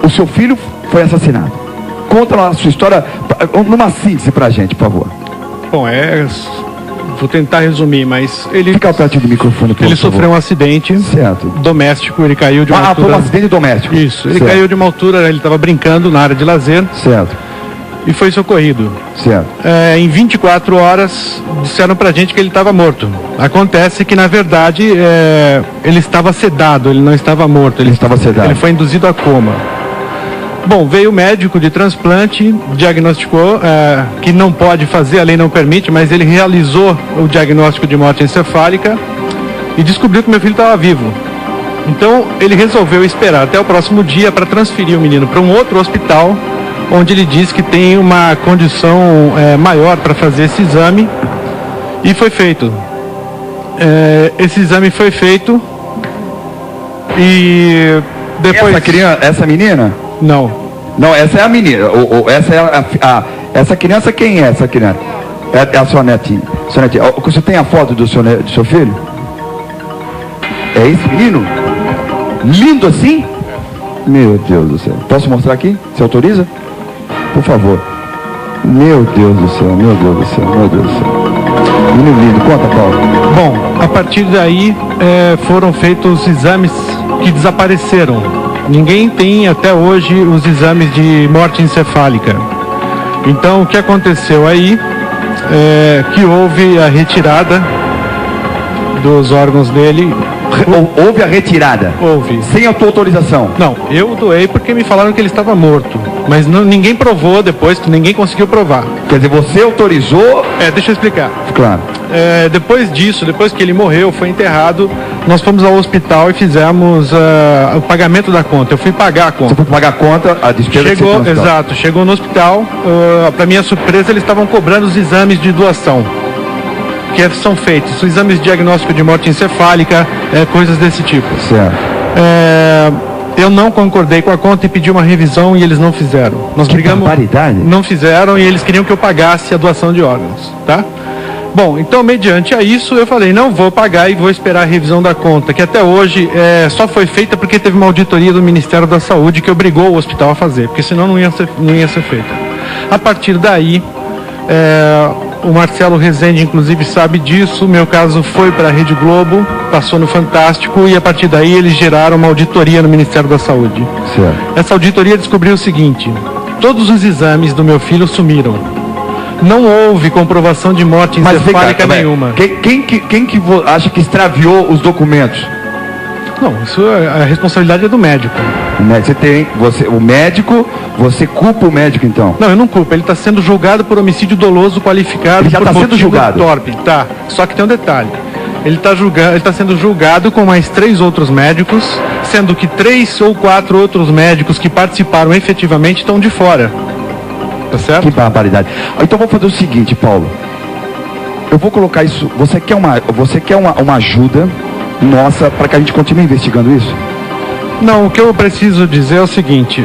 o seu filho foi assassinado. Conta a sua história numa síntese pra gente, por favor. Bom, vou tentar resumir, mas ele... Fica perto do microfone, por Ele favor. sofreu um acidente doméstico, ele caiu de uma altura... foi um acidente doméstico. Isso, ele caiu de uma altura, ele estava brincando na área de lazer. Certo. E foi socorrido. Certo. Em 24 horas, disseram pra gente que ele estava morto. Acontece que, na verdade, ele estava sedado, ele não estava morto. Ele estava sedado. Ele foi induzido a coma. Bom, veio o médico de transplante, diagnosticou que não pode fazer, a lei não permite, mas ele realizou o diagnóstico de morte encefálica e descobriu que meu filho estava vivo. Então, ele resolveu esperar até o próximo dia para transferir o menino para um outro hospital, onde ele diz que tem uma condição maior para fazer esse exame, e foi feito. Esse exame foi feito e depois... Essa menina? Não. Não, essa é a menina. Essa é essa criança, quem é essa criança? É a sua netinha. Você tem a foto do seu filho? É esse menino? Lindo assim? Meu Deus do céu. Posso mostrar aqui? Você autoriza? Por favor. Meu Deus do céu, meu Deus do céu, meu Deus do céu. Menino lindo, conta, Paulo. Bom, a partir daí foram feitos os exames que desapareceram. Ninguém tem até hoje os exames de morte encefálica. Então, o que aconteceu aí é que houve a retirada dos órgãos dele. Houve a retirada? Houve. Sem a tua autorização? Não, eu doei porque me falaram que ele estava morto. Mas ninguém provou depois, que ninguém conseguiu provar. Quer dizer, você autorizou? Deixa eu explicar. Claro. Depois disso, depois que ele morreu, foi enterrado, nós fomos ao hospital e fizemos o pagamento da conta. Eu fui pagar a conta. Você foi pagar a conta, a despesa que você tem no hospital. Exato, chegou no hospital, para minha surpresa, eles estavam cobrando os exames de doação que são feitos, os exames de diagnóstico de morte encefálica, coisas desse tipo. Certo. Eu não concordei com a conta e pedi uma revisão e eles não fizeram. Nós brigamos. Barbaridade. Não fizeram e eles queriam que eu pagasse a doação de órgãos, tá? Bom, então, mediante a isso, eu falei, não vou pagar e vou esperar a revisão da conta, que até hoje só foi feita porque teve uma auditoria do Ministério da Saúde que obrigou o hospital a fazer, porque senão não ia ser feita. A partir daí, o Marcelo Rezende, inclusive, sabe disso. Meu caso foi para a Rede Globo, passou no Fantástico e a partir daí eles geraram uma auditoria no Ministério da Saúde. Certo. Essa auditoria descobriu o seguinte: todos os exames do meu filho sumiram. Não houve comprovação de morte encefálica nenhuma. Quem que acha que extraviou os documentos? Não, isso a responsabilidade é do médico. O médico, você culpa o médico então? Não, eu não culpo. Ele está sendo julgado por homicídio doloso qualificado. Ele já está sendo julgado? Torpe. Tá. Só que tem um detalhe. Ele está sendo julgado com mais 3 outros médicos, sendo que 3 ou 4 outros médicos que participaram efetivamente estão de fora. Tá certo? Que barbaridade. Então vamos fazer o seguinte, Paulo. Eu vou colocar isso. Você quer uma ajuda nossa para que a gente continue investigando isso? Não, o que eu preciso dizer é o seguinte.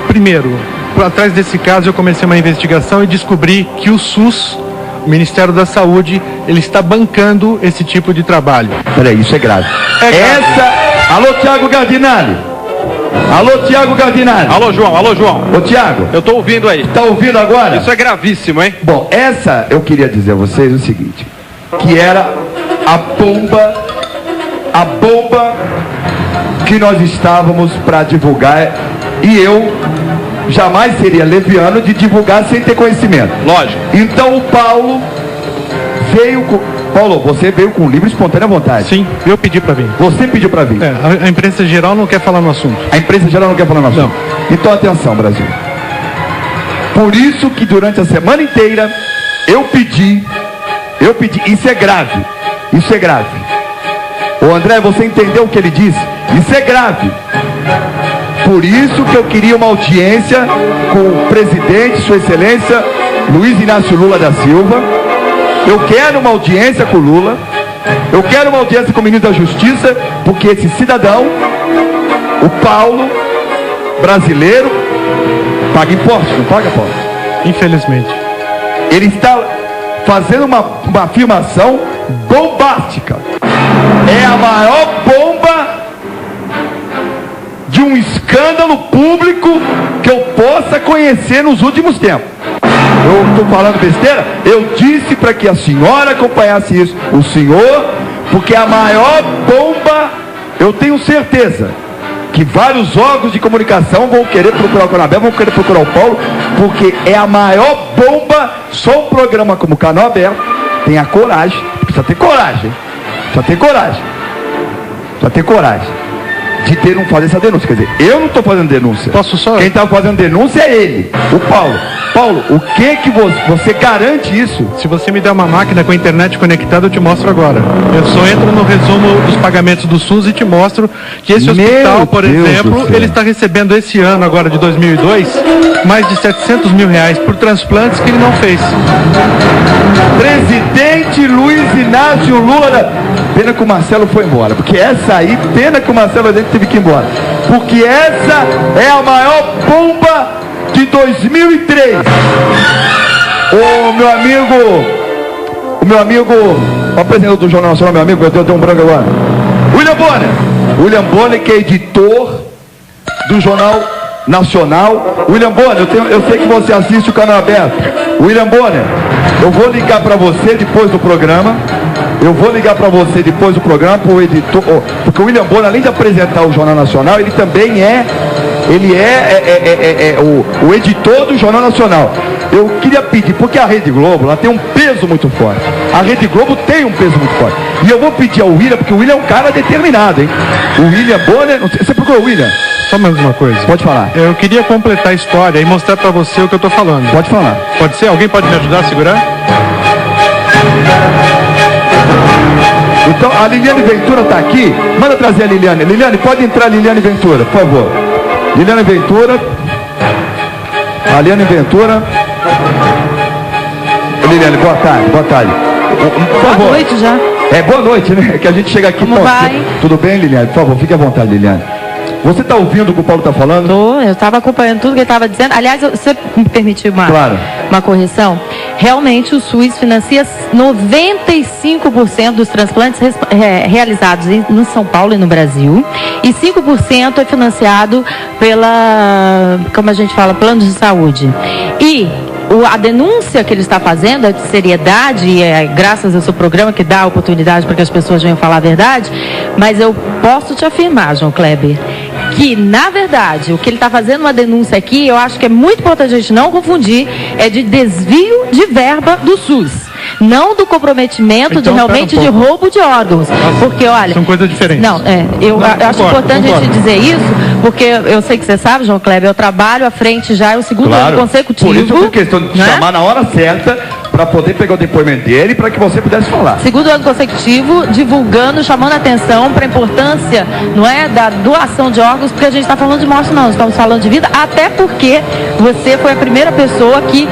Primeiro, atrás desse caso eu comecei uma investigação e descobri que o SUS, o Ministério da Saúde, ele está bancando esse tipo de trabalho. Peraí, isso é grave. Alô, Tiago Gardinali. Alô, João. Ô, Tiago. Eu tô ouvindo aí. Tá ouvindo agora? Isso é gravíssimo, hein? Bom, eu queria dizer a vocês o seguinte, que era a bomba que nós estávamos para divulgar, e eu jamais seria leviano de divulgar sem ter conhecimento. Lógico. Então o Paulo veio com... Paulo, você veio com livre e espontânea vontade. Sim, eu pedi para vir. Você pediu para vir? A imprensa geral não quer falar no assunto. A imprensa geral não quer falar no assunto? Não. Então atenção, Brasil. Por isso que durante a semana inteira eu pedi, isso é grave. Ô André, você entendeu o que ele disse? Isso é grave. Por isso que eu queria uma audiência com o presidente, Sua Excelência Luiz Inácio Lula da Silva. Eu quero uma audiência com o Lula. Eu quero uma audiência com o ministro da Justiça, porque esse cidadão, o Paulo, brasileiro, paga impostos, não paga, Paulo? Infelizmente. Ele está fazendo uma afirmação bombástica. É a maior bomba de um escândalo público que eu possa conhecer nos últimos tempos. Eu estou falando besteira? Eu disse para que a senhora acompanhasse isso, o senhor, porque a maior bomba, eu tenho certeza que vários órgãos de comunicação vão querer procurar o Canal, vão querer procurar o Paulo, porque é a maior bomba. Só um programa como o Canal Aberto tem a coragem, precisa ter coragem, de não fazer essa denúncia. Quer dizer, eu não estou fazendo denúncia. Posso só? Quem está fazendo denúncia é ele, o Paulo. Paulo, o que você garante isso? Se você me der uma máquina com a internet conectada, eu te mostro agora. Eu só entro no resumo dos pagamentos do SUS e te mostro que esse hospital, por exemplo, ele está recebendo esse ano, agora de 2002, mais de 700 mil reais por transplantes que ele não fez. Presidente Luiz Inácio Lula, pena que o Marcelo foi embora, porque essa aí, pena que o Marcelo teve que ir embora, porque essa é a maior bomba de 2003. O meu amigo, o apresentador do Jornal Nacional, meu amigo, eu dei um branco agora, William Bonner, que é editor do Jornal Nacional. William Bonner, eu sei que você assiste o Canal Aberto. William Bonner, eu vou ligar para você depois do programa. Pro editor, porque o William Bonner, além de apresentar o Jornal Nacional, ele também é o editor do Jornal Nacional. Eu queria pedir, porque a Rede Globo, ela tem um peso muito forte. A Rede Globo tem um peso muito forte. E eu vou pedir ao William, porque o William é um cara determinado, hein? O William Bonner, você procurou o William? Só mais uma coisa. Pode falar. Eu queria completar a história e mostrar para você o que eu estou falando. Pode falar. Pode ser? Alguém pode me ajudar a segurar? Então, a Liliane Ventura está aqui. Manda trazer a Liliane. Liliane, pode entrar, Liliane Ventura, por favor. Liliane Ventura. Liliane, boa tarde. Por favor. Boa noite já. Boa noite, né? Que a gente chega aqui. Como vai? Tudo bem, Liliane? Por favor, fique à vontade, Liliane. Você está ouvindo o que o Paulo está falando? Eu estava acompanhando tudo que ele estava dizendo. Aliás, você me permitiu uma correção? Realmente o SUS financia 95% dos transplantes realizados em São Paulo e no Brasil. E 5% é financiado como a gente fala, planos de saúde. E a denúncia que ele está fazendo é de seriedade, e é graças ao seu programa que dá a oportunidade para que as pessoas venham falar a verdade, mas eu posso te afirmar, João Kleber, que na verdade o que ele está fazendo uma denúncia aqui, eu acho que é muito importante a gente não confundir, é de desvio de verba do SUS. Não do comprometimento então, de roubo de órgãos. Porque, olha... São coisas diferentes. Eu acho importante a gente dizer isso, porque eu sei que você sabe, João Kleber, eu trabalho à frente já, é o segundo ano consecutivo. Por isso eu fiz questão de chamar na hora certa, para poder pegar o depoimento dele, para que você pudesse falar. Segundo ano consecutivo, divulgando, chamando a atenção para a importância, não é, da doação de órgãos, porque a gente está falando de morte, não, estamos falando de vida, até porque você foi a primeira pessoa que,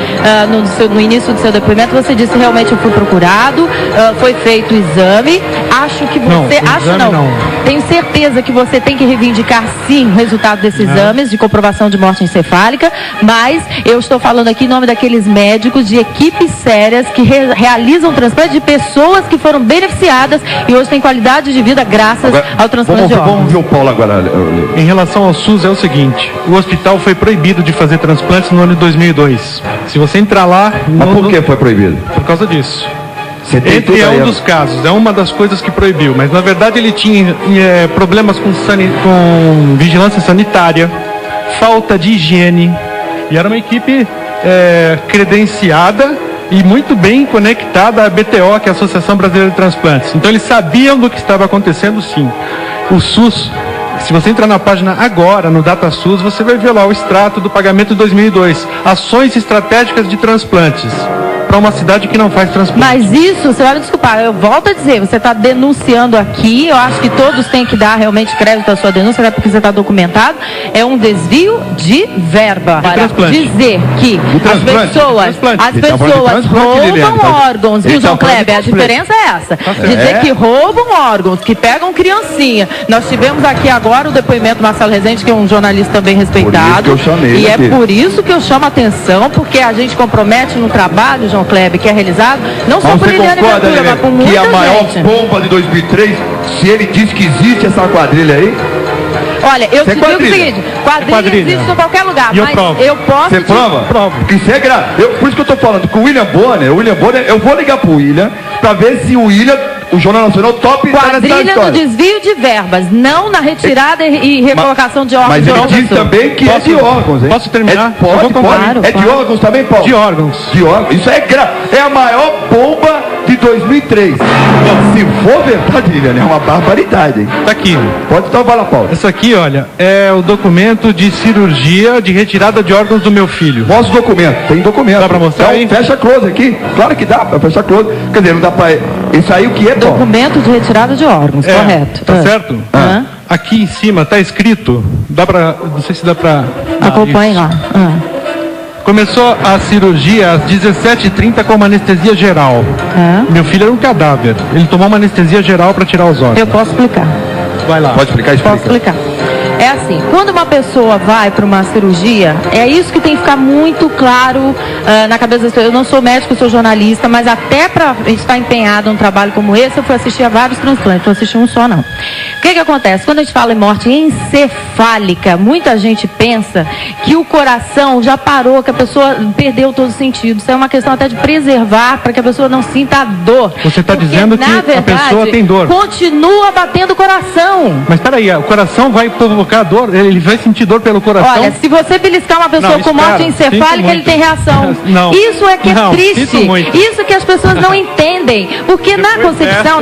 no início do seu depoimento, você disse, realmente eu fui procurado, foi feito o exame, acho que você, tenho certeza que você tem que reivindicar, sim, o resultado desses exames de comprovação de morte encefálica, mas eu estou falando aqui em nome daqueles médicos de equipes sérias que realizam transplante de pessoas que foram beneficiadas e hoje têm qualidade de vida graças ao transplante de órgãos. Vamos ver o Paulo agora. Em relação ao SUS é o seguinte, o hospital foi proibido de fazer transplantes no ano de 2002. Se você entrar lá... Mas por que foi proibido? Por causa disso. Entre um dos casos, é uma das coisas que proibiu, mas na verdade ele tinha problemas com vigilância sanitária, falta de higiene, e era uma equipe credenciada e muito bem conectada à BTO, que é a Associação Brasileira de Transplantes. Então eles sabiam do que estava acontecendo, sim. O SUS, se você entrar na página agora, no DataSUS, você vai ver lá o extrato do pagamento de 2002. Ações estratégicas de transplantes. Para uma cidade que não faz transplante. Mas isso, você vai me desculpar, eu volto a dizer, você está denunciando aqui, eu acho que todos têm que dar realmente crédito à sua denúncia, até porque você está documentado, é um desvio de verba. Para dizer que as pessoas roubam órgãos, viu, João Kleber? A diferença é essa. Dizer que roubam órgãos, que pegam criancinha. Nós tivemos aqui agora o depoimento do Marcelo Rezende, que é um jornalista também respeitado. E é por isso que eu chamo a atenção, porque a gente compromete no trabalho, João Kleber, que é realizado, não só por Liliane Ventura, mas por muita gente. Que a maior bomba de 2003, se ele diz que existe essa quadrilha aí, Olha, eu Isso é te digo o quadrilha. seguinte, quadrilha quadrilha. existe em qualquer lugar, E eu mas provo. eu posso... Você prova? Provo. Isso é grave. Por isso que eu tô falando com o William Bonner, eu vou ligar pro William pra ver se o William, o Jornal Nacional, top tá nessa Quadrilha no história. desvio de verbas, não na retirada e recolocação de órgãos Mas de ele outra diz pessoa. também que é de órgãos, hein? Posso terminar? Pode, Eu vou pode. Claro, É de claro. órgãos também, Paulo? De órgãos. De órgãos. Isso é grave. É a maior bomba de 2003. Se for verdade, Liliane, é uma barbaridade, hein? Tá aqui. Pode então falar, Paulo. Essa aqui, olha, é o documento de cirurgia de retirada de órgãos do meu filho. Mostra o documento. Tem documento. Dá pra mostrar Então, aí? fecha close aqui. Claro que dá pra fechar close. Quer dizer, não dá pra... Isso aí o que é, Paulo? Documento de retirada de órgãos, correto. Tá certo? Ah. Aqui em cima tá escrito, dá pra, não sei se dá pra... Acompanhe isso. lá. Começou a cirurgia às 17h30 com uma anestesia geral. Meu filho era um cadáver. Ele tomou uma anestesia geral para tirar os órgãos. Eu posso explicar. Vai lá. Pode explicar? Explica. Posso explicar. É assim, quando uma pessoa vai para uma cirurgia, é isso que tem que ficar muito claro na cabeça das pessoas. Eu não sou médico, eu sou jornalista, mas até para estar empenhado num trabalho como esse, eu fui assistir a vários transplantes, não assisti um só não. O que acontece? Quando a gente fala em morte encefálica, muita gente pensa que o coração já parou, que a pessoa perdeu todo o sentido. Isso é uma questão até de preservar para que a pessoa não sinta a dor. Você está Porque, dizendo que na verdade, a pessoa tem dor. Continua batendo o coração. Mas peraí, o coração vai provocar dor? Ele vai sentir dor pelo coração? Olha, se você beliscar uma pessoa Não, com morte espera, encefálica, sinto ele muito. tem reação. Não. Isso é que é Não, triste. sinto muito. Isso que as pessoas não entendem. Porque na Depois concepção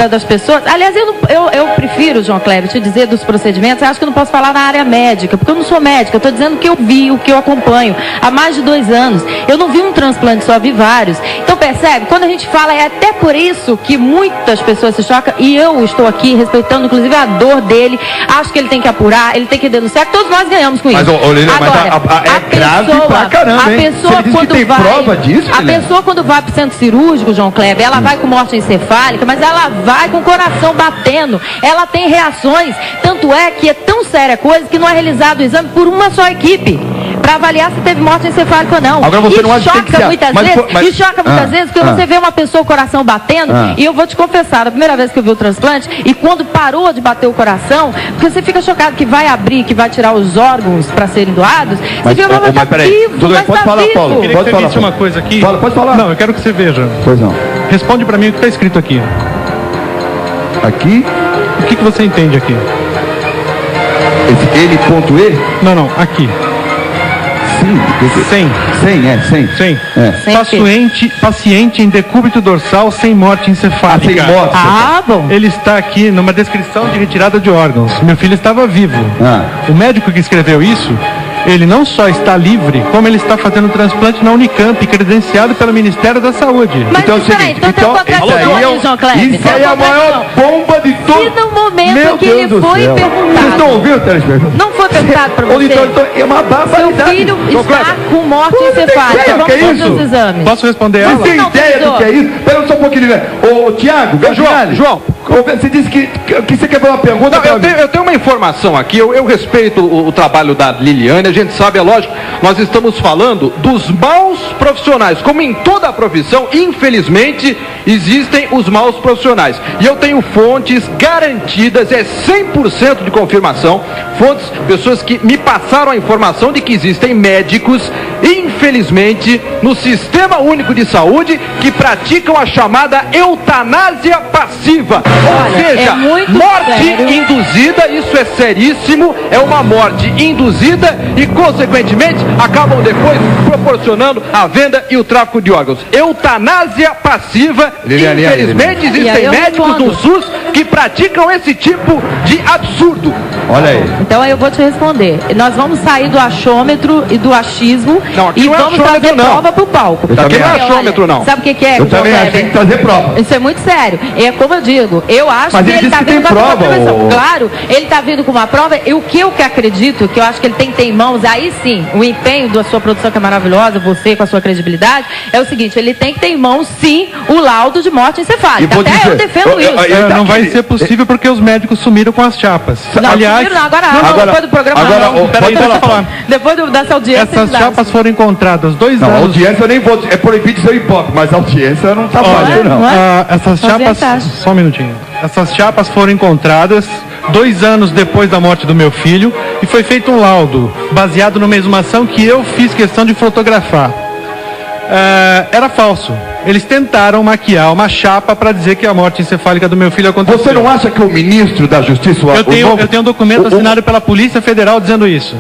das pessoas... Aliás, eu prefiro, João Kleber, te dizer dos procedimentos, eu acho que eu não posso falar na área médica, porque eu não sou médica. Eu estou dizendo o que eu vi, o que eu acompanho há mais de 2 anos. Eu não vi um transplante só, vi vários. Então, percebe? Quando a gente fala, é até por isso que muitas pessoas se chocam, e eu estou aqui respeitando, inclusive, a dor dele. Acho que ele tem que apurar, ele tem que denunciar, que todos nós ganhamos com isso. Mas, Liliane, Agora, é grave pra caramba, hein? a pessoa Você diz que quando tem vai, prova disso, a Liliane? pessoa quando vai para o centro cirúrgico, João Kleber, ela vai com morte encefálica, mas ela vai com o coração batendo, ela tem reações, tanto é que é tão séria a coisa que não é realizado o exame por uma só equipe para avaliar se teve morte encefálica ou não. Agora você e não acha que tem que ser- muitas mas vezes, foi- mas- e choca muitas vezes porque você vê uma pessoa com o coração batendo, e eu vou te confessar, a primeira vez que eu vi o transplante, e quando parou de bater o coração, porque você fica chocado que vai abrir, que vai tirar os órgãos para serem doados, Mas, você fica, mas tá peraí, vivo, tudo bem, mas pode tá falar, vivo. Paulo. Eu queria Pode que você falar, disse Paulo. uma coisa aqui. Pode falar. Não, eu quero que você veja. Pois não. Responde para mim o que está escrito aqui. Aqui, O que você entende aqui? esse L.E? Não, aqui. Sim. 100. 100. É. Sem Paciente em decúbito dorsal sem morte encefálica. Sem morte. Ah, bom. Ele está aqui numa descrição de retirada de órgãos. Meu filho estava vivo. O médico que escreveu isso, ele não só está livre, como ele está fazendo transplante na Unicamp, credenciado pelo Ministério da Saúde. Mas Então é o peraí, seguinte, então tem uma esse contradição aí é aí, João Kleber. isso Tem aí é uma a maior contradição. bomba de todos. Se no momento Meu que Deus ele do foi céu. perguntado- Vocês estão ouvindo, telespectadores? Não foi perguntado para você? Então, é uma Seu barbaridade. filho João está Kleber, com morte Pô, não tem encefálica. ideia, Vamos que é fazer isso? os exames. Posso responder Você ela? tem não, ideia do professor. que é isso? Espera só um pouquinho, né? Ô, Tiago, João. você disse que você quer fazer uma pergunta? Não, eu tenho uma informação aqui, eu respeito o trabalho da Liliane, a gente sabe, é lógico, nós estamos falando dos maus profissionais, como em toda a profissão, infelizmente, existem os maus profissionais, e eu tenho fontes garantidas, é 100% de confirmação, fontes, pessoas que me passaram a informação de que existem médicos, infelizmente, no Sistema Único de Saúde, que praticam a chamada eutanásia passiva, Olha, ou seja, é muito morte sério. induzida, isso é seríssimo, é uma morte induzida e, consequentemente, acabam depois proporcionando a venda e o tráfico de órgãos. Eutanásia passiva, Liliane, infelizmente, E aí existem eu médicos respondo. no SUS que praticam esse tipo de absurdo. Olha aí. Então eu vou te responder. Nós vamos sair do achômetro e do achismo Não, aqui e não é vamos achômetro, trazer não. prova pro palco. Eu também Aqui não é Porque, achômetro, olha, não. Sabe o que é? Eu João também acho que Kleber? tem que trazer prova. Isso é muito sério. É como eu digo, eu acho Mas que ele ele disse está que tem vindo com a prova, prova. ô. Claro, ele está vindo com uma prova. E o que eu que acredito, que eu acho que ele tem que ter em mãos, aí sim, o empenho da sua produção que é maravilhosa, você com a sua credibilidade, é o seguinte, ele tem que ter em mãos, sim, o laudo de morte E encefálica. vou Até dizer, eu defendo isso. eu- Não vai aquele- ser possível porque os médicos sumiram com as chapas. Não, Aliás, sumiram, não, agora Agora- depois do programa agora, não. ô, peraí, deixa eu falar. Depois dessa audiência. essas eles dão. chapas foram encontradas 2 Não, a anos. audiência eu nem vou. É proibido ser hipócrita, mas a audiência não tá fácil, não. não é? Essas Fazia chapas, taxa. só um minutinho. Essas chapas foram encontradas 2 anos depois da morte do meu filho, e foi feito um laudo, baseado numa exumação que eu fiz questão de fotografar. Era falso. Eles tentaram maquiar uma chapa para dizer que a morte encefálica do meu filho aconteceu. Você não acha que o ministro da Justiça... Eu tenho um documento assinado pela Polícia Federal dizendo isso.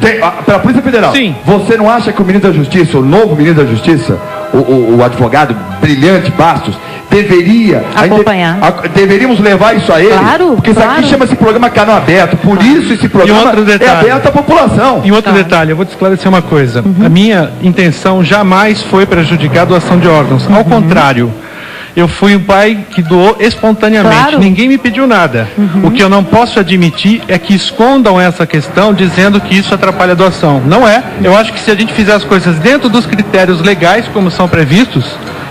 Pela Polícia Federal? Sim. Você não acha que o ministro da Justiça, o novo ministro da Justiça, o advogado brilhante Bastos, deveria acompanhar? Deveríamos levar isso a ele? Claro, porque isso aqui chama-se programa Canal Aberto. Por isso esse programa é aberto à população. E outro detalhe, eu vou te esclarecer uma coisa. A minha intenção jamais foi prejudicar a doação de órgãos. Ao contrário, eu fui um pai que doou espontaneamente. Claro. Ninguém me pediu nada. O que eu não posso admitir é que escondam essa questão dizendo que isso atrapalha a doação. Não é. Eu acho que se a gente fizer as coisas dentro dos critérios legais, como são previstos,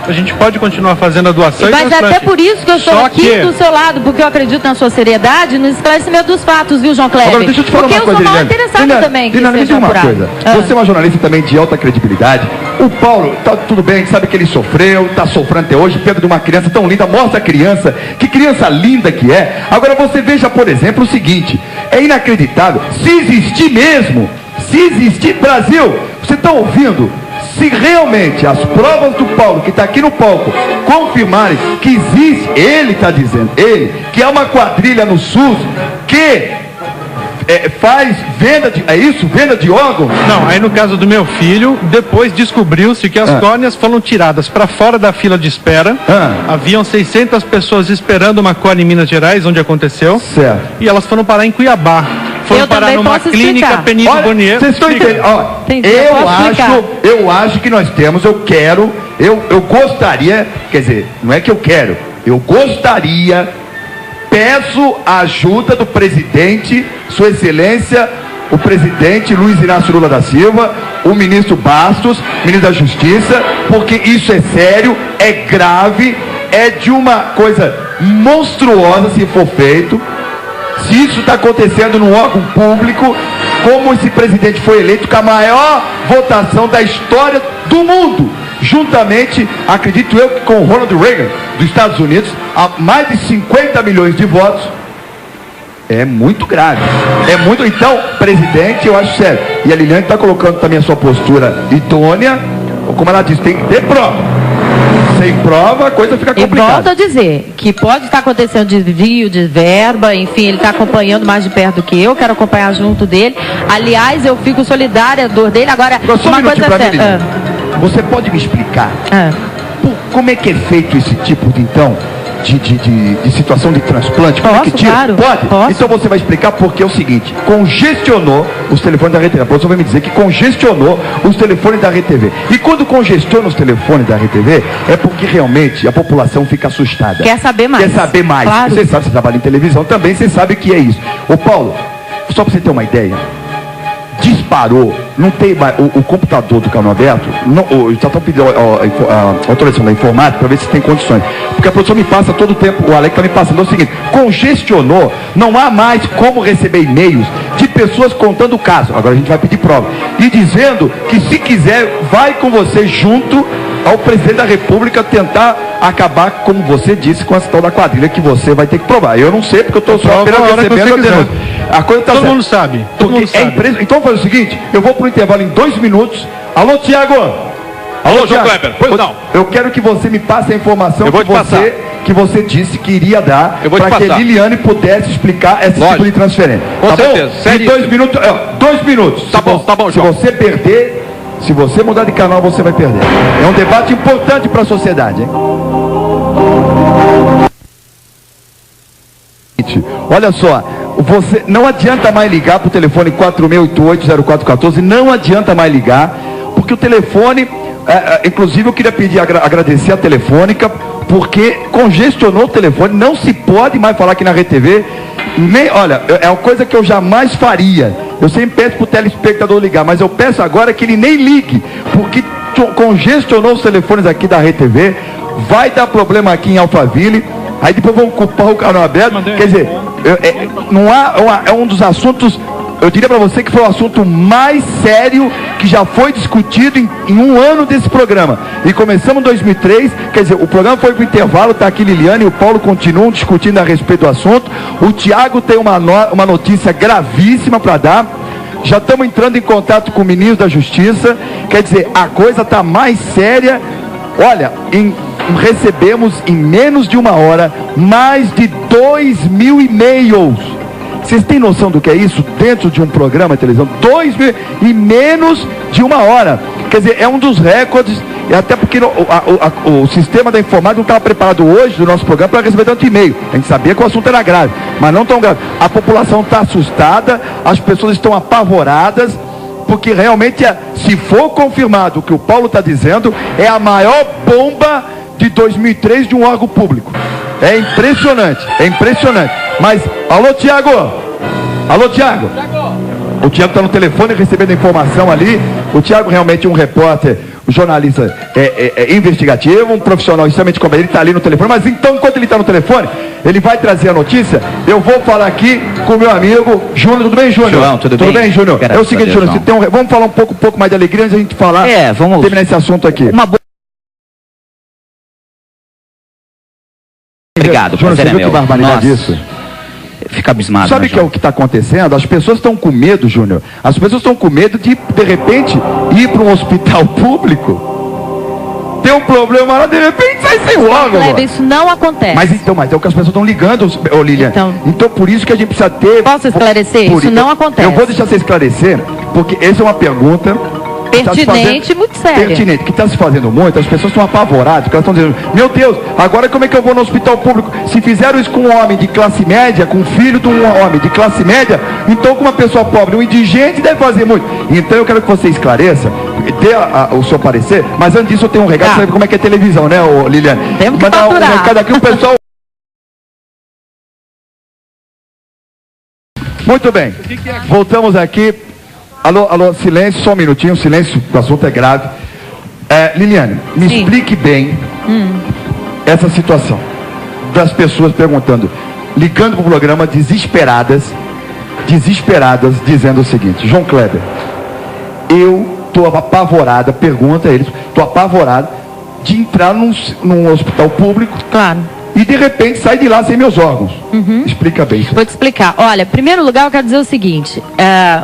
a gente pode continuar fazendo a doação. Mas até por isso que eu estou aqui do seu lado, porque eu acredito na sua seriedade e no esclarecimento dos fatos, viu, João Kleber? Agora, deixa eu te falar uma coisa, eu sou mal interessada também. Liliane, me diga uma coisa. Você é uma jornalista também de alta credibilidade. O Paulo, tá tudo bem, sabe que ele sofreu, está sofrendo até hoje, perda de uma criança tão linda, mostra a criança, que criança linda que é. Agora você veja, por exemplo, o seguinte, é inacreditável, se existir mesmo, Brasil, você está ouvindo? Se realmente as provas do Paulo, que está aqui no palco, confirmarem que existe, ele está dizendo, que é uma quadrilha no SUS, que faz venda de, venda de órgãos? Não, aí no caso do meu filho, depois descobriu-se que as córneas foram tiradas para fora da fila de espera. Haviam 600 pessoas esperando uma córnea em Minas Gerais, onde aconteceu. Certo. E elas foram parar em Cuiabá. Foram parar numa clínica Penito Bonier. Vocês estão entendendo? Eu acho que nós temos, eu gostaria, quer dizer, não é que eu quero, eu gostaria, peço a ajuda do presidente, Sua Excelência, o presidente Luiz Inácio Lula da Silva, o ministro Bastos, ministro da Justiça, porque isso é sério, é grave, é de uma coisa monstruosa se for feito. Se isso está acontecendo num órgão público, como esse presidente foi eleito com a maior votação da história do mundo, juntamente, acredito eu, que com o Ronald Reagan, dos Estados Unidos, a mais de 50 milhões de votos, é muito grave. Então, presidente, eu acho sério. E a Liliane está colocando também a sua postura idônea, como ela disse, tem que ter prova. Sem prova, a coisa fica complicada. E volto a dizer que pode estar acontecendo desvio de verba, enfim, ele está acompanhando mais de perto do que eu, quero acompanhar junto dele. Aliás, eu fico solidária à dor dele. Agora, uma coisa séria. Você pode me explicar como é que é feito esse tipo de, então, de situação de transplante? Como é que tira? Claro, pode? Posso. Então você vai explicar porque é o seguinte, congestionou os telefones da RTV. A pessoa vai me dizer que congestionou os telefones da RTV. E quando congestiona os telefones da RTV, é porque realmente a população fica assustada. Quer saber mais. Claro. Você sabe, você trabalha em televisão também, você sabe o que é isso. Ô Paulo, só para você ter uma ideia, disparou, não tem mais, o computador do Canal Aberto, já estão pedindo a autorização da informática para ver se tem condições, porque a produção me passa todo o tempo, o Alex está me passando, é o seguinte, congestionou, não há mais como receber e-mails de pessoas contando o caso, agora a gente vai pedir prova, e dizendo que se quiser, vai com você junto ao presidente da República tentar acabar, como você disse, com a tal da quadrilha que você vai ter que provar. Eu não sei, porque eu estou só apenas recebendo a denúncia. A coisa tá todo mundo sabe. Então faz o seguinte, eu vou para o intervalo em 2 minutos. Alô, Tiago! Alô, João Kleber, pois não. Eu quero que você me passe a informação que você disse que iria dar para que a Liliane pudesse explicar esse tipo de transferência. Com certeza. Em 2 minutos, 2 minutos. Tá bom, João. Se você perder, se você mudar de canal, você vai perder. É um debate importante para a sociedade, hein? Olha só, você não adianta mais ligar para o telefone 4688-0414, não adianta mais ligar, porque o telefone, inclusive eu queria pedir, agradecer a Telefônica, porque congestionou o telefone, não se pode mais falar aqui na RTV, olha, é uma coisa que eu jamais faria. Eu sempre peço para o telespectador ligar, mas eu peço agora que ele nem ligue, porque congestionou os telefones aqui da RTV, vai dar problema aqui em Alphaville, aí depois vão culpar o Canal Aberto, quer dizer, não há, é um dos assuntos eu diria para você que foi o assunto mais sério que já foi discutido em um ano desse programa. E começamos em 2003, quer dizer, o programa foi para o intervalo, está aqui Liliane e o Paulo continuam discutindo a respeito do assunto. O Tiago tem uma notícia gravíssima para dar. Já estamos entrando em contato com o ministro da Justiça, quer dizer, a coisa está mais séria. Olha, recebemos em menos de uma hora mais de 2.000 e-mails. Vocês têm noção do que é isso dentro de um programa de televisão? 2.000 em menos de uma hora. Quer dizer, é um dos recordes, e até porque o sistema da informática não estava preparado hoje do nosso programa para receber tanto e-mail. A gente sabia que o assunto era grave, mas não tão grave. A população está assustada, as pessoas estão apavoradas, porque realmente, se for confirmado o que o Paulo está dizendo, é a maior bomba de 2003 de um órgão público. É impressionante, é impressionante. Mas, alô Tiago! Alô Tiago! O Tiago está no telefone recebendo informação ali. O Tiago realmente é um repórter, um jornalista investigativo, um profissional extremamente competente. Ele está ali no telefone. Mas então, enquanto ele está no telefone, ele vai trazer a notícia. Eu vou falar aqui com o meu amigo Júnior. Tudo bem, Júnior? João, tudo bem, Júnior? É o seguinte, Júnior, vamos falar um pouco mais de alegria antes de a gente falar. Vamos terminar esse assunto aqui. Obrigado, Júnior, você viu que barbaridade isso? Fica abismado. Sabe o que é o que está acontecendo? As pessoas estão com medo, Júnior. As pessoas estão com medo de repente, ir para um hospital público. Tem um problema lá, de repente sai sem órgão. Isso não acontece. Mas é o que as pessoas estão ligando, Lilian. Então por isso que a gente precisa ter... Posso esclarecer? Isso não acontece. Eu vou deixar você esclarecer, porque essa é uma pergunta... pertinente, muito séria. Pertinente, que está se fazendo muito, as pessoas estão apavoradas, porque elas estão dizendo, meu Deus, agora como é que eu vou no hospital público? Se fizeram isso com um homem de classe média, com um filho de um homem de classe média, então com uma pessoa pobre, um indigente deve fazer muito. Então eu quero que você esclareça, dê o seu parecer, mas antes disso eu tenho um recado, sabe como é que é televisão, né, Liliane? Temos que mandar um recado aqui, o pessoal... Muito bem, voltamos aqui. Alô, silêncio, só um minutinho, silêncio, o assunto é grave. Liliane, me explique bem essa situação das pessoas perguntando, ligando para o programa desesperadas, dizendo o seguinte: João Kleber, eu estou apavorada, pergunta a eles, estou apavorada de entrar num hospital público. Claro. E de repente sai de lá sem meus órgãos. Explica bem isso. Vou te explicar. Olha, em primeiro lugar eu quero dizer o seguinte,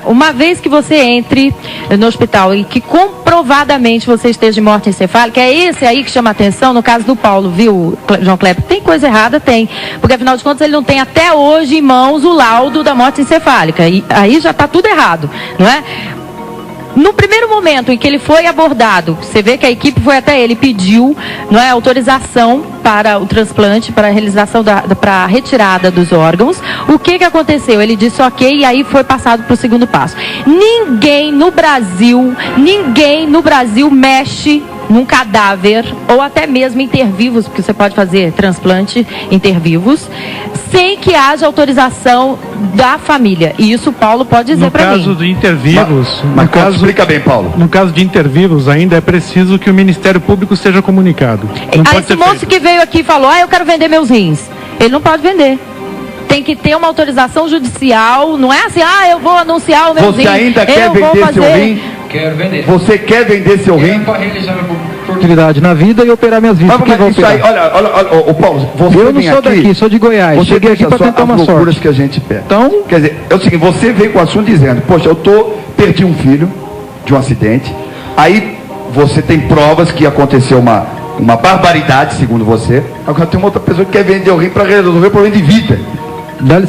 uma vez que você entre no hospital e que comprovadamente você esteja de morte encefálica, é esse aí que chama a atenção no caso do Paulo, viu, João Kleber? Tem coisa errada? Tem. Porque afinal de contas ele não tem até hoje em mãos o laudo da morte encefálica. E aí já está tudo errado, não é? No primeiro momento em que ele foi abordado, você vê que a equipe foi até ele, pediu, não é, autorização para o transplante, para a realização para a retirada dos órgãos. O que aconteceu? Ele disse ok, e aí foi passado para o segundo passo. Ninguém no Brasil mexe num cadáver, ou até mesmo intervivos, porque você pode fazer transplante intervivos, sem que haja autorização da família. E isso o Paulo pode dizer para mim. No caso de intervivos... explica bem, Paulo. No caso de intervivos, ainda é preciso que o Ministério Público seja comunicado. Esse moço que veio aqui e falou, eu quero vender meus rins. Ele não pode vender. Tem que ter uma autorização judicial, não é assim, eu vou anunciar o meu rim. Você ainda quer vender seu rim? Quero vender. Você quer vender seu rim? Para realizar minha atividade na vida e operar minhas vidas. Isso aí, olha, Paulo, você eu não sou daqui, sou de Goiás. Você cheguei aqui para tentar uma sorte. Que a gente pega. Então, quer dizer, é o seguinte, você veio com o assunto dizendo, poxa, perdi um filho de um acidente, aí você tem provas que aconteceu uma barbaridade, segundo você. Agora tem uma outra pessoa que quer vender o rim para resolver o problema de vida. Dá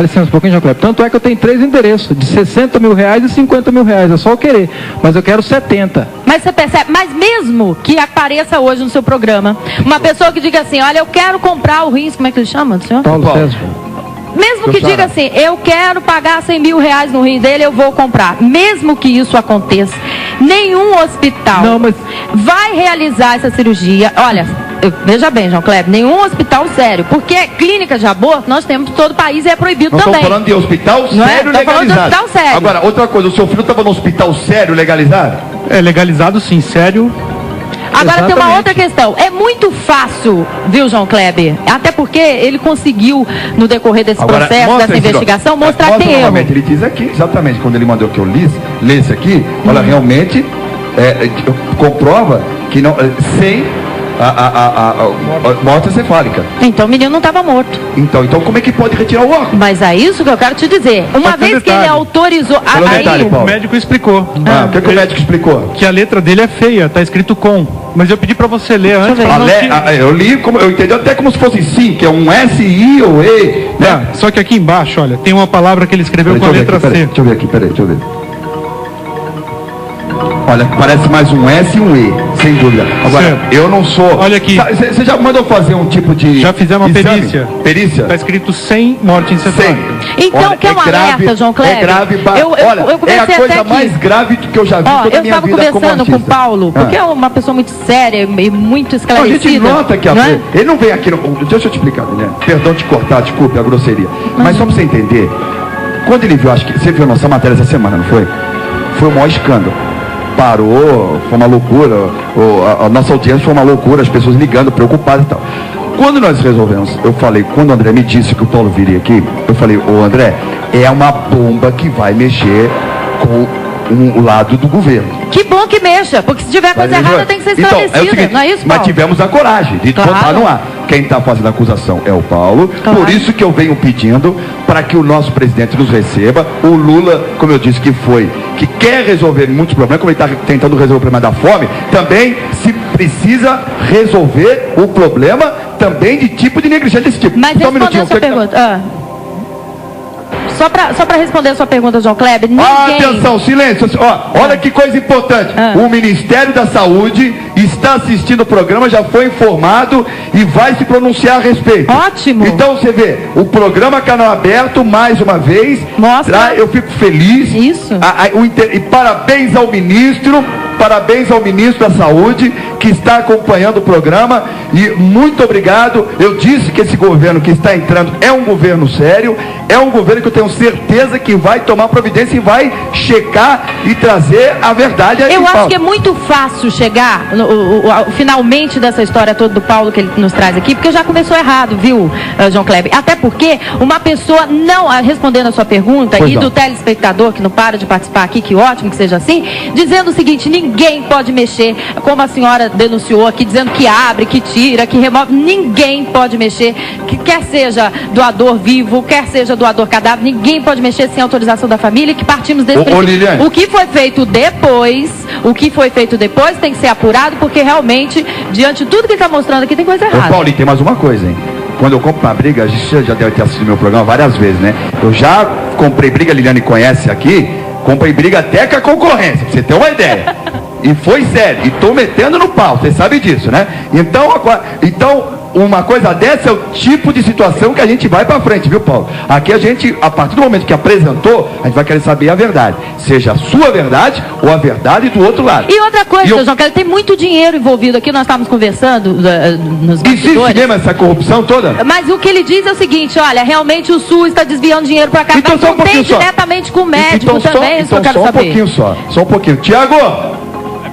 licença um pouquinho, João Kleber. Tanto é que eu tenho 3 endereços, de 60 mil reais e 50 mil reais. É só eu querer. Mas eu quero 70. Mas você percebe, mas mesmo que apareça hoje no seu programa, uma pessoa que diga assim, olha, eu quero comprar o rim, como é que ele chama, do senhor? Paulo César. Mesmo que diga assim, eu quero pagar 100 mil reais no rim dele, eu vou comprar. Mesmo que isso aconteça, nenhum hospital vai realizar essa cirurgia. Olha, veja bem, João Kleber, nenhum hospital sério, porque clínica de aborto nós temos em todo o país e é proibido também. Nós estamos falando de hospital sério legalizado. Falando de hospital sério. Agora, outra coisa, o seu filho estava no hospital sério legalizado? É legalizado sim, sério. Agora tem uma outra questão. É muito fácil, viu, João Kleber? Até porque ele conseguiu, no decorrer desse processo, dessa investigação, mostrar que tem erro. Ele diz aqui, exatamente, quando ele mandou que eu lesse aqui, olha, realmente comprova que não, sem a morte encefálica. Então o menino não estava morto. Então como é que pode retirar o órgão? Mas é isso que eu quero te dizer. Uma vez que ele autorizou... O médico explicou. O que o médico explicou? Que a letra dele é feia, tá escrito com. Mas eu pedi para você ler antes. Eu li, eu entendi até como se fosse sim, que é um S, I ou E. Né? Só que aqui embaixo, olha, tem uma palavra que ele escreveu com a letra C. Deixa eu ver aqui, deixa eu ver. Olha, parece mais um S e um E, sem dúvida. Agora, certo. Eu não sou... Olha aqui. Você já mandou fazer um tipo de... Já fizemos uma perícia. Perícia? Está escrito sem morte encefálica. Então, olha, que é um alerta, João Kleber. É grave, olha, é a coisa mais grave que eu já vi toda a minha vida como artista. Eu estava conversando com o Paulo, porque é uma pessoa muito séria e muito esclarecida. A gente nota que ele não vem aqui... Deixa eu te explicar, né? Perdão te cortar, desculpe a grosseria. Mas só para você entender, quando ele viu, acho que você viu a nossa matéria essa semana, não foi? Foi o maior escândalo. Parou, foi uma loucura, a nossa audiência foi uma loucura, as pessoas ligando, preocupadas e tal. Quando nós resolvemos, eu falei, quando o André me disse que o Paulo viria aqui, eu falei, André, é uma bomba que vai mexer com o lado do governo. Que bom que mexa, porque se tiver coisa errada tem que ser esclarecida, então, seguinte, não é isso, Paulo? Mas tivemos a coragem de botar no ar. Quem está fazendo a acusação é o Paulo, por isso que eu venho pedindo para que o nosso presidente nos receba. O Lula, como eu disse que quer resolver muitos problemas, como ele está tentando resolver o problema da fome, também se precisa resolver o problema também de tipo de negligência desse tipo. Mas respondendo a sua pergunta... Só para responder a sua pergunta, João Kleber, ninguém... Atenção, silêncio. Olha que coisa importante. O Ministério da Saúde está assistindo o programa, já foi informado e vai se pronunciar a respeito. Ótimo. Então você vê, o programa Canal Aberto, mais uma vez, mostra. Eu fico feliz. Isso. E parabéns ao ministro da Saúde que está acompanhando o programa e muito obrigado. Eu disse que esse governo que está entrando é um governo sério, é um governo que eu tenho certeza que vai tomar providência e vai checar e trazer a verdade. Eu acho que é muito fácil chegar finalmente dessa história toda do Paulo que ele nos traz aqui, porque já começou errado, viu, João Kleber? Até porque uma pessoa não, respondendo a sua pergunta, e do telespectador que não para de participar aqui, que ótimo que seja assim, dizendo o seguinte: ninguém pode mexer, como a senhora denunciou aqui, dizendo que abre, que tira, que remove, ninguém pode mexer, que quer seja doador vivo, quer seja doador cadáver, ninguém pode mexer sem autorização da família, que partimos desse princípio. O que foi feito depois tem que ser apurado, porque realmente, diante de tudo que ele está mostrando aqui, tem coisa errada. Paulinho, tem mais uma coisa, hein? Quando eu compro uma briga, a gente já deve ter assistido meu programa várias vezes, né? Eu já comprei briga, a Liliane conhece aqui, comprei briga até com a concorrência, pra você ter uma ideia. E foi sério, e tô metendo no pau, você sabe disso, né? Então, uma coisa dessa é o tipo de situação que a gente vai pra frente, viu, Paulo? Aqui a gente, a partir do momento que apresentou, a gente vai querer saber a verdade. Seja a sua verdade ou a verdade do outro lado. E outra coisa, João Kleber, tem muito dinheiro envolvido aqui, nós estávamos conversando nos bastidores. Existe mesmo essa corrupção toda? Mas o que ele diz é o seguinte: olha, realmente o SUS está desviando dinheiro pra cá, então, mas não tem diretamente com o médico também, isso que eu quero saber. Só um pouquinho. Tiago!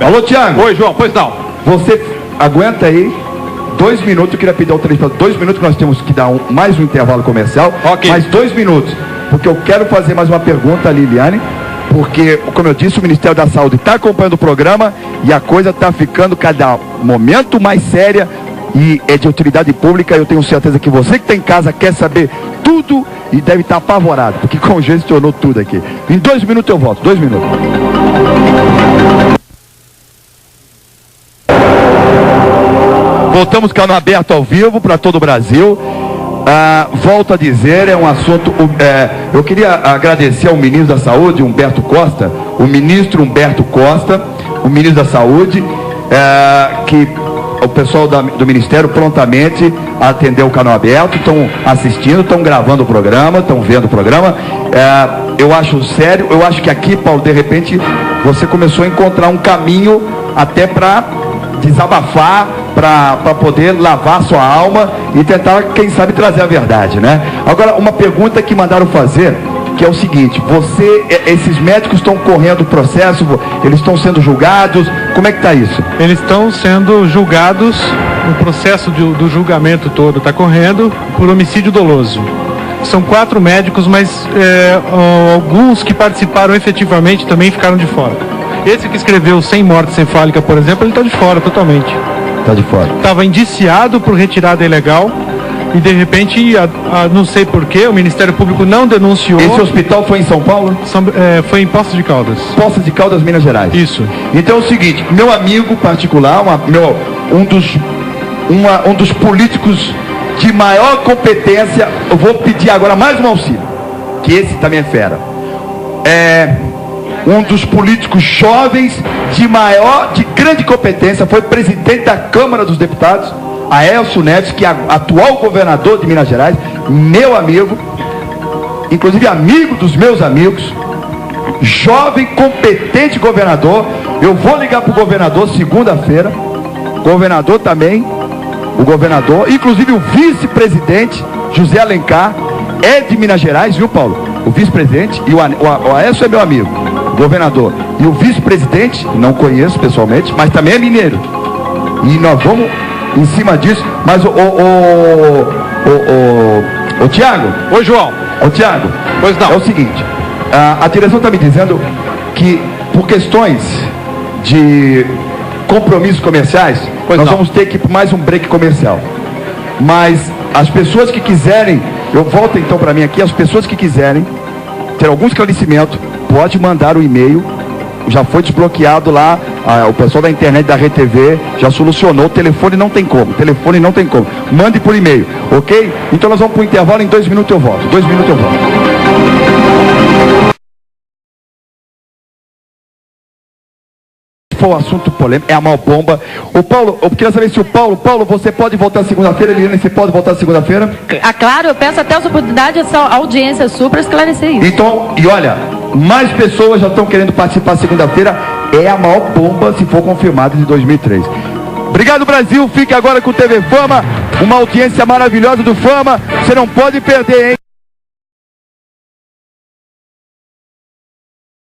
Alô, Tiago. Oi, João, pois não. Você aguenta aí 2 minutos, eu queria pedir ao telespectador 2 minutos, que nós temos que dar mais um intervalo comercial. Ok. Mais 2 minutos, porque eu quero fazer mais uma pergunta à Liliane, porque, como eu disse, o Ministério da Saúde está acompanhando o programa e a coisa está ficando cada momento mais séria e é de utilidade pública. Eu tenho certeza que você que está em casa quer saber tudo e deve estar apavorado, porque congestionou tudo aqui. Em 2 minutos eu volto, 2 minutos. Voltamos Canal Aberto ao vivo para todo o Brasil. Volto a dizer, é um assunto... eu queria agradecer ao ministro da Saúde, Humberto Costa, o ministro da Saúde, que o pessoal do Ministério prontamente atendeu o Canal Aberto, estão assistindo, estão gravando o programa, estão vendo o programa. Eu acho sério, eu acho que aqui, Paulo, de repente, você começou a encontrar um caminho até para desabafar, para poder lavar sua alma e tentar, quem sabe, trazer a verdade, né? Agora, uma pergunta que mandaram fazer, que é o seguinte: esses médicos estão correndo o processo, eles estão sendo julgados, como é que está isso? Eles estão sendo julgados, o processo do julgamento todo está correndo por homicídio doloso. São 4 médicos, mas alguns que participaram efetivamente também ficaram de fora. Esse que escreveu Sem Morte Cefálica, por exemplo, ele está de fora totalmente. Está de fora. Estava indiciado por retirada ilegal e de repente, não sei porquê, o Ministério Público não denunciou. Esse hospital foi em São Paulo? Foi em Poços de Caldas. Poços de Caldas, Minas Gerais. Isso. Então é o seguinte, meu amigo particular, um dos políticos de maior competência, eu vou pedir agora mais um auxílio, que esse também é fera. Um dos políticos jovens de grande competência, foi presidente da Câmara dos Deputados, Aécio Neves, que é atual governador de Minas Gerais, meu amigo, inclusive amigo dos meus amigos, jovem, competente governador. Eu vou ligar para o governador segunda-feira, governador também, o governador, inclusive o vice-presidente José Alencar, é de Minas Gerais, viu, Paulo? O vice-presidente, e o Aécio é meu amigo, governador, e o vice-presidente, não conheço pessoalmente, mas também é mineiro, e nós vamos em cima disso. Mas o Tiago. Oi, João. Tiago, pois não. É o seguinte, a direção está me dizendo que por questões de compromissos comerciais, nós vamos ter que ir para mais um break comercial. Mas as pessoas que quiserem, eu volto então para mim aqui, as pessoas que quiserem ter algum esclarecimento, pode mandar o e-mail. Já foi desbloqueado lá, o pessoal da internet da RTV já solucionou, o telefone não tem como, mande por e-mail, ok? Então nós vamos para o intervalo, em 2 minutos eu volto, Foi um assunto polêmico, é a maior bomba. O Paulo, eu queria saber se o Paulo, você pode voltar segunda-feira, Eliane, você pode voltar segunda-feira? Claro, eu peço até essa oportunidade, essa audiência sua para esclarecer isso. Então, e olha, mais pessoas já estão querendo participar segunda-feira, é a maior bomba, se for confirmada, de 2003. Obrigado, Brasil, fique agora com o TV Fama, uma audiência maravilhosa do Fama, você não pode perder, hein?